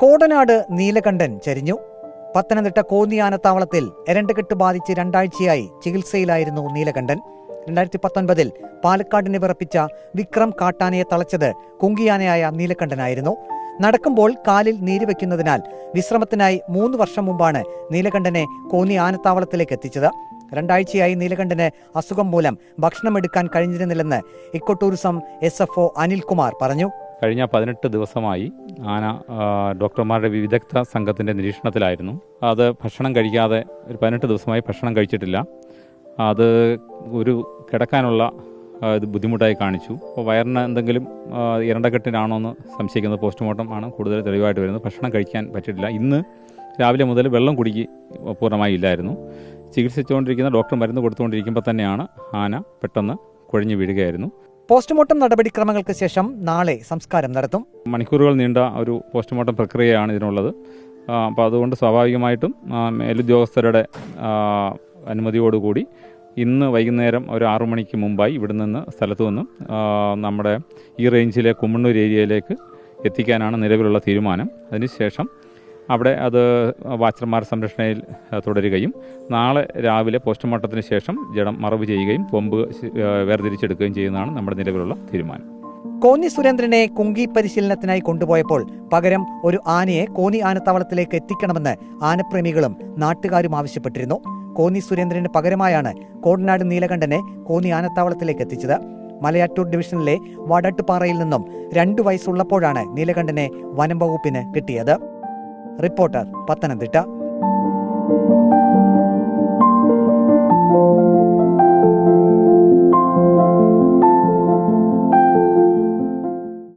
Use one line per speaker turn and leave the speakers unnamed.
കോടനാട് നീലകണ്ഠൻ ചരിഞ്ഞു. പത്തനംതിട്ട കോന്നി ആനത്താവളത്തിൽ എരണ്ടകെട്ട് ബാധിച്ച് 2 ആഴ്ചയായി ചികിത്സയിലായിരുന്നു നീലകണ്ഠൻ. 2019 പാലക്കാടിനെ വിറപ്പിച്ച വിക്രം കാട്ടാനയെ തളച്ചത് കുങ്കിയാനയായ നീലകണ്ഠനായിരുന്നു. നടക്കുമ്പോൾ കാലിൽ നീര് വയ്ക്കുന്നതിനാൽ വിശ്രമത്തിനായി 3 വർഷം മുമ്പാണ് നീലകണ്ഠനെ കോന്നി ആനത്താവളത്തിലേക്ക് എത്തിച്ചത്. 2 ആഴ്ചയായി നീലകണ്ഠന് അസുഖം മൂലം ഭക്ഷണമെടുക്കാൻ കഴിഞ്ഞിരുന്നില്ലെന്ന് ഇക്കോ ടൂറിസം SFO അനിൽകുമാർ പറഞ്ഞു.
കഴിഞ്ഞ 18 ദിവസമായി ആന ഡോക്ടർമാരുടെ വിദഗ്ധ സംഘത്തിൻ്റെ നിരീക്ഷണത്തിലായിരുന്നു. അത് ഭക്ഷണം കഴിക്കാതെ ഒരു 18 ദിവസമായി ഭക്ഷണം കഴിച്ചിട്ടില്ല. അത് ഒരു കിടക്കാനുള്ള ഇത് ബുദ്ധിമുട്ടായി കാണിച്ചു. അപ്പോൾ വയറിന് എന്തെങ്കിലും ഇരണ്ടക്കെട്ടിനാണോ എന്ന് സംശയിക്കുന്നത്. പോസ്റ്റ്മോർട്ടം ആണ് കൂടുതൽ തെളിവായിട്ട് വരുന്നത്. ഭക്ഷണം കഴിക്കാൻ പറ്റിയിട്ടില്ല. ഇന്ന് രാവിലെ മുതൽ വെള്ളം കുടിക്കുക പൂർണ്ണമായി ഇല്ലായിരുന്നു. ചികിത്സിച്ചുകൊണ്ടിരിക്കുന്ന ഡോക്ടർ മരുന്ന് കൊടുത്തുകൊണ്ടിരിക്കുമ്പോൾ തന്നെയാണ് ആന പെട്ടെന്ന് കുഴഞ്ഞു വീഴുകയായിരുന്നു.
പോസ്റ്റ്മോർട്ടം നടപടിക്രമങ്ങൾക്ക് ശേഷം നാളെ സംസ്കാരം നടത്തും.
മണിക്കൂറുകൾ നീണ്ട ഒരു പോസ്റ്റ്മോർട്ടം പ്രക്രിയയാണ് ഇതിനുള്ളത്. അപ്പോൾ അതുകൊണ്ട് സ്വാഭാവികമായിട്ടും മേലുദ്യോഗസ്ഥരുടെ അനുമതിയോടുകൂടി ഇന്ന് വൈകുന്നേരം ഒരു 6 മണിക്ക് മുമ്പായി ഇവിടെ നിന്ന് സ്ഥലത്തു നിന്നും നമ്മുടെ ഈ റേഞ്ചിലെ കുമ്മണ്ണൂർ ഏരിയയിലേക്ക് എത്തിക്കാനാണ് നിലവിലുള്ള തീരുമാനം. അതിനുശേഷം അവിടെ അത് വാച്ചർമാർ സംരക്ഷണയിൽ തുടരുകയും നാളെ രാവിലെ പോസ്റ്റ്മോർട്ടത്തിന് ശേഷം ജഡം മറവ് ചെയ്യുകയും കൊമ്പ് വേർതിരിച്ചെടുക്കുകയും ചെയ്യുന്നതാണ് നമ്മുടെ നിലവിലുള്ള തീരുമാനം.
കോന്നി സുരേന്ദ്രനെ കുങ്കി പരിശീലനത്തിനായി കൊണ്ടുപോയപ്പോൾ പകരം ഒരു ആനയെ കോന്നി ആനത്താവളത്തിലേക്ക് എത്തിക്കണമെന്ന് ആനപ്രേമികളും നാട്ടുകാരും ആവശ്യപ്പെട്ടിരുന്നു. കോന്നി സുരേന്ദ്രന് പകരമായാണ് കോടനാട് നീലകണ്ഠനെ കോന്നി ആനത്താവളത്തിലേക്ക് എത്തിച്ചത്. മലയാറ്റൂർ ഡിവിഷനിലെ വടട്ടുപാറയിൽ നിന്നും 2 വയസ്സുള്ളപ്പോഴാണ് നീലകണ്ഠനെ വനം വകുപ്പിന് കിട്ടിയത്. റിപ്പോർട്ടർ, പത്തനംതിട്ട.